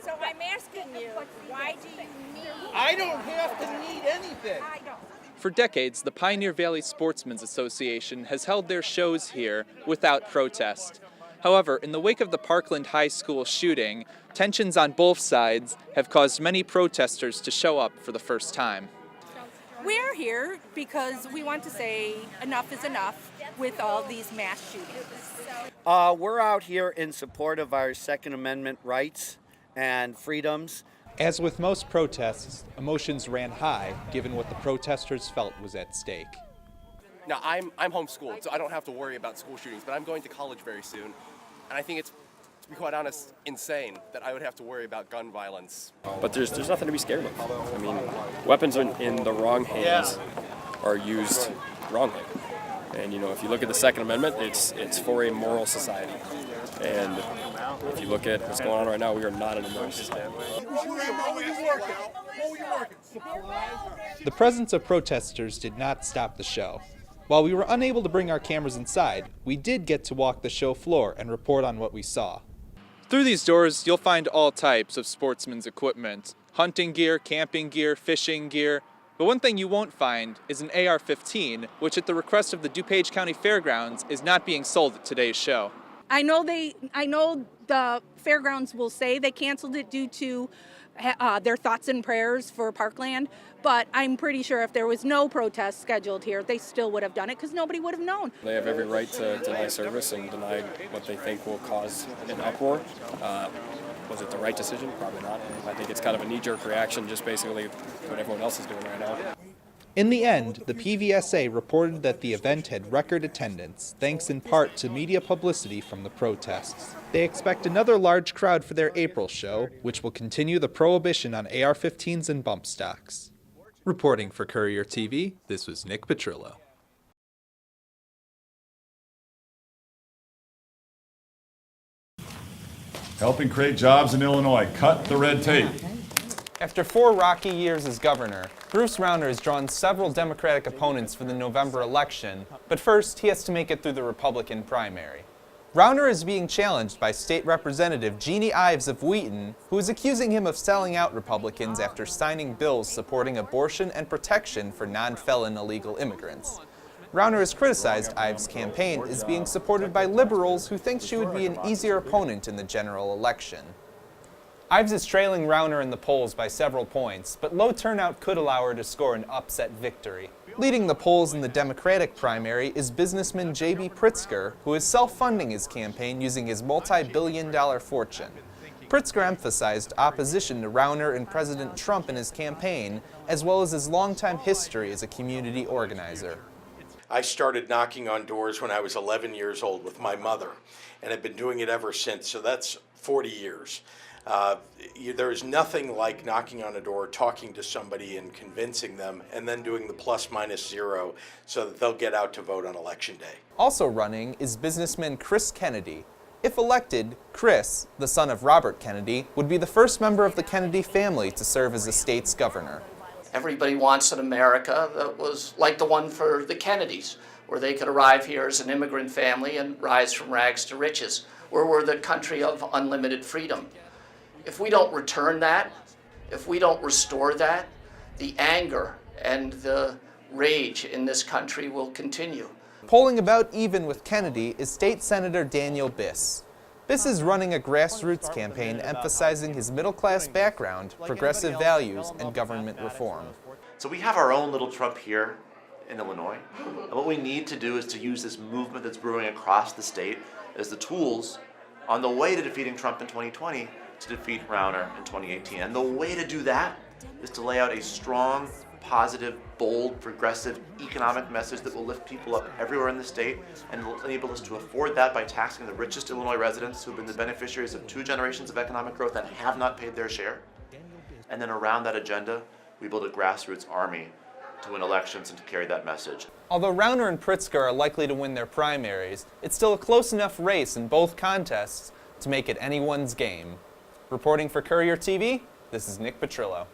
So I'm asking you, why do you need... I don't have to need anything. I don't. For decades, the Pioneer Valley Sportsmen's Association has held their shows here without protest. However, in the wake of the Parkland High School shooting, tensions on both sides have caused many protesters to show up for the first time. We're here because we want to say enough is enough with all these mass shootings. We're out here in support of our Second Amendment rights and freedoms. As with most protests, emotions ran high given what the protesters felt was at stake. Now, I'm homeschooled, so I don't have to worry about school shootings, but I'm going to college very soon, and I think it's, to be quite honest, insane that I would have to worry about gun violence. But there's nothing to be scared of. I mean, weapons in the wrong hands are used wrongly. And you know, if you look at the Second Amendment, it's for a moral society. And if you look at what's going on right now, we are not in a moral society. The presence of protesters did not stop the show. While we were unable to bring our cameras inside, we did get to walk the show floor and report on what we saw. Through these doors, you'll find all types of sportsman's equipment: hunting gear, camping gear, fishing gear. But one thing you won't find is an AR-15, which at the request of the DuPage County Fairgrounds is not being sold at today's show. I know the fairgrounds will say they canceled it due to their thoughts and prayers for Parkland, but I'm pretty sure if there was no protest scheduled here, they still would have done it because nobody would have known. They have every right to deny service and deny what they think will cause an uproar. Was it the right decision? Probably not. I think it's kind of a knee-jerk reaction, just basically what everyone else is doing right now. In the end, the PVSA reported that the event had record attendance, thanks in part to media publicity from the protests. They expect another large crowd for their April show, which will continue the prohibition on AR-15s and bump stocks. Reporting for Courier TV, this was Nick Petrillo. Helping create jobs in Illinois. Cut the red tape. After 4 rocky years as governor, Bruce Rauner has drawn several Democratic opponents for the November election, but first he has to make it through the Republican primary. Rauner is being challenged by State Representative Jeannie Ives of Wheaton, who is accusing him of selling out Republicans after signing bills supporting abortion and protection for non-felon illegal immigrants. Rauner has criticized Ives' campaign as being supported by liberals who think she would be an easier opponent in the general election. Ives is trailing Rauner in the polls by several points, but low turnout could allow her to score an upset victory. Leading the polls in the Democratic primary is businessman J.B. Pritzker, who is self-funding his campaign using his multi-billion-dollar fortune. Pritzker emphasized opposition to Rauner and President Trump in his campaign, as well as his longtime history as a community organizer. I started knocking on doors when I was 11 years old with my mother, and have been doing it ever since, so that's 40 years. There is nothing like knocking on a door, talking to somebody and convincing them, and then doing the ±0 so that they'll get out to vote on Election Day. Also running is businessman Chris Kennedy. If elected, Chris, the son of Robert Kennedy, would be the first member of the Kennedy family to serve as the state's governor. Everybody wants an America that was like the one for the Kennedys, where they could arrive here as an immigrant family and rise from rags to riches, where we're the country of unlimited freedom. If we don't return that, if we don't restore that, the anger and the rage in this country will continue. Polling about even with Kennedy is State Senator Daniel Biss. Biss is running a grassroots campaign emphasizing his middle-class background, progressive values, and government reform. So we have our own little Trump here in Illinois, and what we need to do is to use this movement that's brewing across the state as the tools on the way to defeating Trump in 2020 to defeat Rauner in 2018. And the way to do that is to lay out a strong, positive, bold, progressive economic message that will lift people up everywhere in the state and will enable us to afford that by taxing the richest Illinois residents who have been the beneficiaries of 2 generations of economic growth and have not paid their share. And then around that agenda, we build a grassroots army to win elections and to carry that message. Although Rauner and Pritzker are likely to win their primaries, it's still a close enough race in both contests to make it anyone's game. Reporting for Courier TV, this is Nick Petrillo.